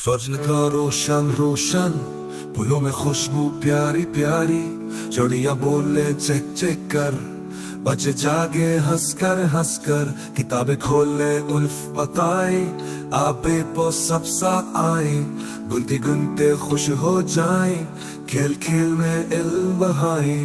फजल का रोशन रोशन, फूलों में खुशबू प्यारी प्यारी, चिड़िया बोले चेक चेक कर, बच्चे जागे हंस कर, किताबें खोले उल्फ बताए, आपे पो सब साथ आए, गुनते गुनते खुश हो जाए, खेल खेल में इल्म बहाए।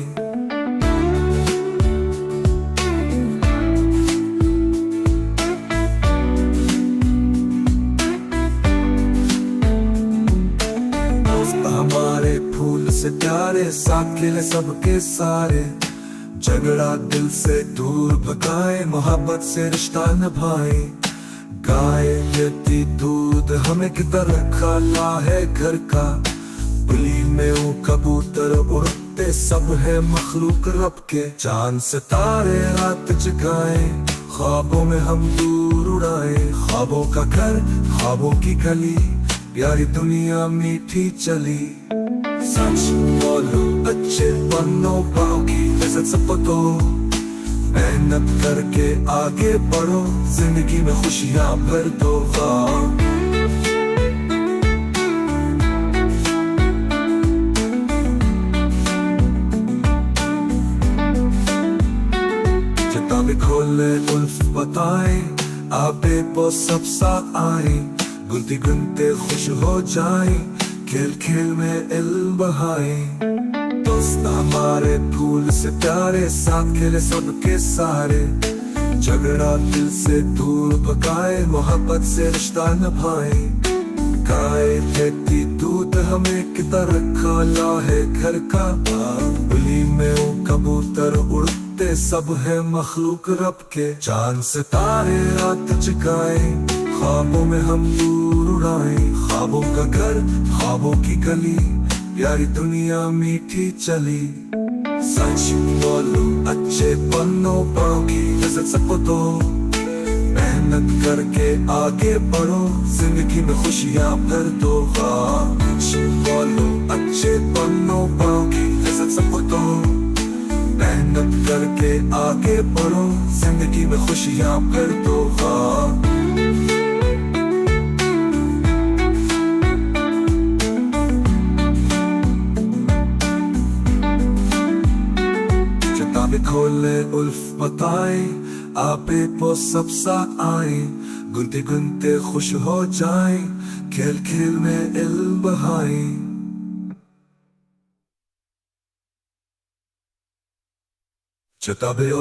हमारे फूल से प्यारे, साथ खेले सबके सारे, झगड़ा दिल से दूर भगाए, मोहब्बत से रिश्ता निभाए। गाय देती दूध हमें किधर खाला है घर का, बुली में वो कबूतर उड़ते, सब है मखलूक रब के। चांद सितारे रात जगाए, ख्वाबों में हम दूर उड़ाए, ख्वाबों का घर ख्वाबों की गली, प्यारी दुनिया मीठी चली। सच बोलो अच्छे बनो पाओगी इज्जत सबको दो, मेहनत करके आगे बढ़ो, जिंदगी में खुशियां भर दो। किताबें खोले उल्फ बताए, आपे पो सब साथ आए, गुनते गुनते खुश हो जाए, खेल खेल में इल्म बहाए। दोस्त हमारे फूल से प्यारे, साथ खेले सबके सारे, झगड़ा दिल से दूर भगाए, मोहब्बत से रिश्ता निभाए। गाय देती दूध हमें किधर खाला है घर का, बुली में वो कबूतर उड़ते, सब है मखलूक रब के। चांद सितारे रात जगाए, ख्वाबों में हम दूर उड़ाए, ख्वाबों का घर ख्वाबों की गली, प्यारी दुनिया मीठी चली। सच बोलो अच्छे बनो पाओगी इज्जत सबको दो, मेहनत करके आगे बढ़ो, जिंदगी में खुशियां भर दो। सच बोलो अच्छे बनो पाओगी इज्जत सबको दो, मेहनत करके आगे बढ़ो, जिंदगी में खुशियां भर दो। किताबें खोले उल्फ बताए, आपे पो सब साथ आए, गुनते गुनते खुश हो जाए, खेल खेल में इल्म बहाए। किताबें